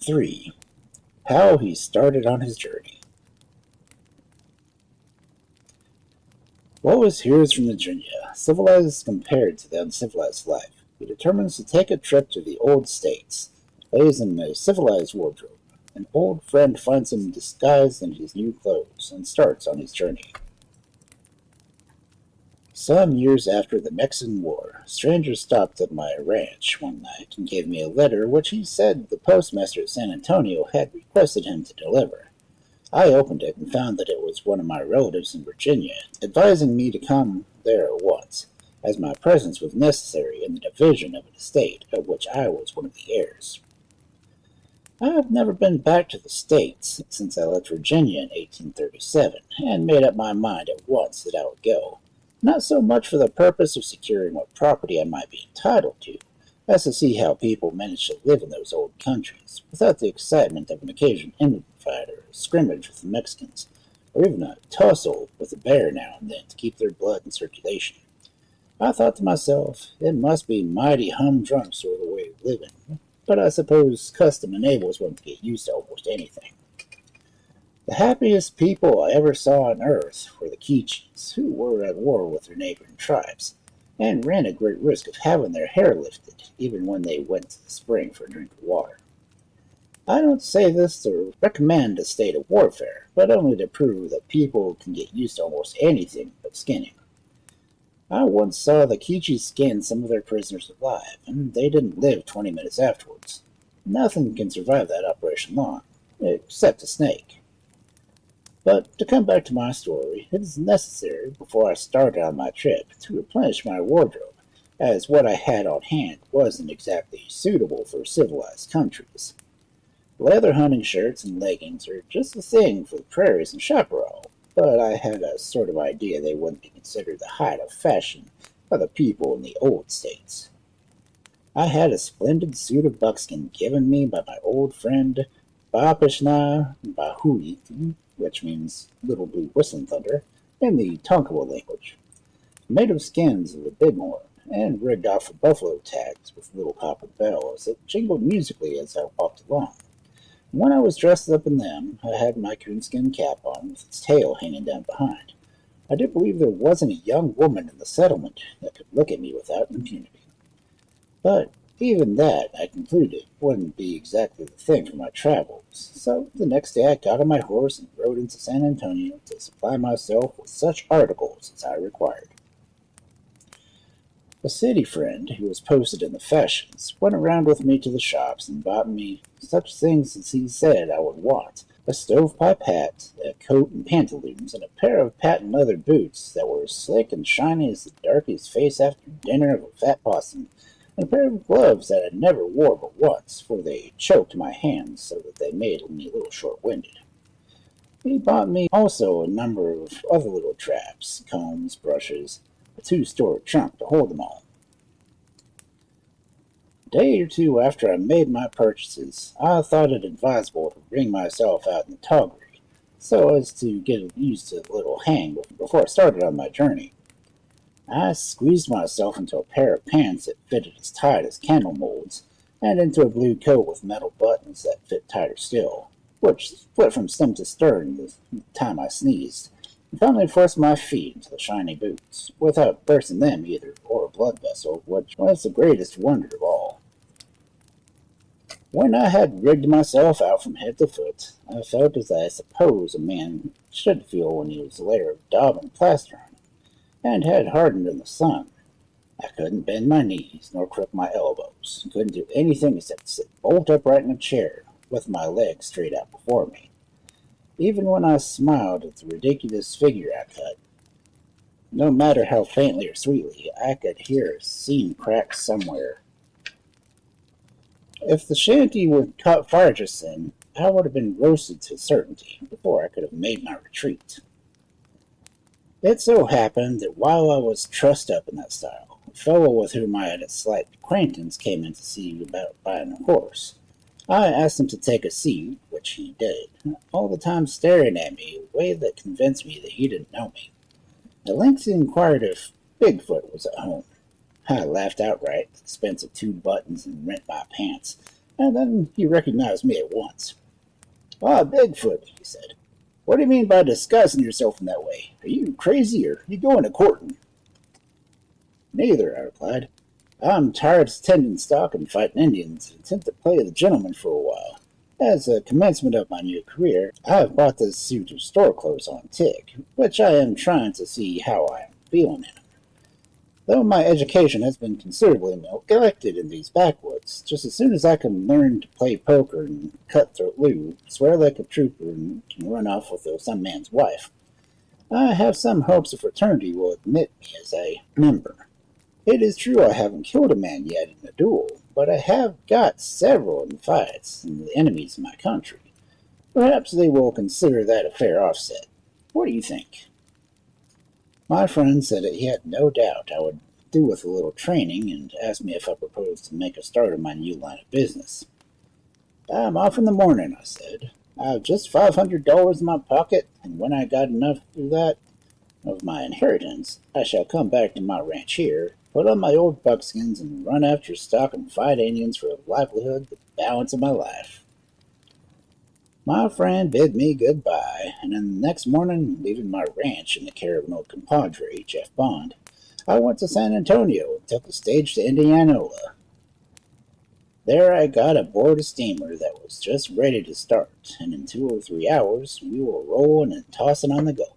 3. How he started on his journey. Wallace hears from Virginia, civilized compared to the uncivilized life. He determines to take a trip to the old states, lays in a civilized wardrobe. An old friend finds him disguised in his new clothes and starts on his journey. Some years after the Mexican War, a stranger stopped at my ranch one night and gave me a letter which he said the postmaster at San Antonio had requested him to deliver. I opened it and found that it was one of my relatives in Virginia, advising me to come there at once, as my presence was necessary in the division of an estate of which I was one of the heirs. I have never been back to the States since I left Virginia in 1837, and made up my mind at once that I would go, not so much for the purpose of securing what property I might be entitled to, as to see how people managed to live in those old countries, without the excitement of an occasional Indian fight or a scrimmage with the Mexicans, or even a tussle with a bear now and then to keep their blood in circulation. I thought to myself, it must be mighty humdrum sort of way of living, but I suppose custom enables one to get used to almost anything. The happiest people I ever saw on earth were the Quiches, who were at war with their neighboring tribes, and ran a great risk of having their hair lifted, even when they went to the spring for a drink of water. I don't say this to recommend a state of warfare, but only to prove that people can get used to almost anything but skinning. I once saw the Quiches skin some of their prisoners alive, and they didn't live 20 minutes afterwards. Nothing can survive that operation long, except a snake. But to come back to my story, it is necessary, before I started on my trip, to replenish my wardrobe, as what I had on hand wasn't exactly suitable for civilized countries. Leather hunting shirts and leggings are just the thing for the prairies and chaparral, but I had a sort of idea they wouldn't be considered the height of fashion by the people in the old states. I had a splendid suit of buckskin given me by my old friend Bapishna Bahuit, which means Little Blue Whistling Thunder, in the Tonkawa language, made of skins of the bighorn, and rigged off with buffalo tags with little copper bells that jingled musically as I walked along. When I was dressed up in them, I had my coonskin cap on with its tail hanging down behind. I did believe there wasn't a young woman in the settlement that could look at me without impunity. But even that, I concluded, wouldn't be exactly the thing for my travels, so the next day I got on my horse and rode into San Antonio to supply myself with such articles as I required. A city friend, who was posted in the fashions, went around with me to the shops and bought me such things as he said I would want: a stovepipe hat, a coat and pantaloons, and a pair of patent leather boots that were as slick and shiny as the darky's face after dinner of a fat possum, and a pair of gloves that I never wore but once, for they choked my hands so that they made me a little short-winded. He bought me also a number of other little traps, combs, brushes, a two-story trunk to hold them all. A day or two after I made my purchases, I thought it advisable to wring myself out in the toggery, so as to get used to the little hang before I started on my journey. I squeezed myself into a pair of pants that fitted as tight as candle molds, and into a blue coat with metal buttons that fit tighter still, which split from stem to stern the time I sneezed, and finally forced my feet into the shiny boots, without bursting them either, or a blood vessel, which was the greatest wonder of all. When I had rigged myself out from head to foot, I felt as I suppose a man should feel when he was a layer of daub and plaster on him, and had hardened in the sun. I couldn't bend my knees, nor crook my elbows, couldn't do anything except sit bolt upright in a chair, with my legs straight out before me. Even when I smiled at the ridiculous figure I cut, no matter how faintly or sweetly, I could hear a seam crack somewhere. If the shanty were caught fire just then, I would have been roasted to certainty before I could have made my retreat. It so happened that while I was trussed up in that style, a fellow with whom I had a slight acquaintance came in to see about buying a horse. I asked him to take a seat, which he did, all the time staring at me in a way that convinced me that he didn't know me. At length he inquired if Bigfoot was at home. I laughed outright at the expense of 2 buttons and rent my pants, And then he recognized me at once. "Ah, Bigfoot," he said. "What do you mean by disguising yourself in that way? Are you crazy, or are you going to courting?" "Neither," I replied. "I'm tired of tending stock and fighting Indians, and intend to play the gentleman for a while. As a commencement of my new career, I have bought this suit of store clothes on tick, which I am trying to see how I am feeling in. Though my education has been considerably neglected in these backwoods, just as soon as I can learn to play poker and cutthroat loo, swear like a trooper, and can run off with some man's wife, I have some hopes the fraternity will admit me as a member. It is true I haven't killed a man yet in a duel, but I have got several in fights in the enemies of my country. Perhaps they will consider that a fair offset. What do you think?" My friend said that he had no doubt I would do with a little training, and asked me if I proposed to make a start of my new line of business. "I'm off in the morning," I said. "I've just $500 in my pocket, and when I got enough of that of my inheritance, I shall come back to my ranch here, put on my old buckskins, and run after stock and fight Indians for a livelihood the balance of my life." My friend bid me good-bye, and then the next morning, leaving my ranch in the care of an old compadre, Jeff Bond, I went to San Antonio and took the stage to Indianola. There I got aboard a steamer that was just ready to start, and in 2 or 3 hours we were rolling and tossing on the Gulf.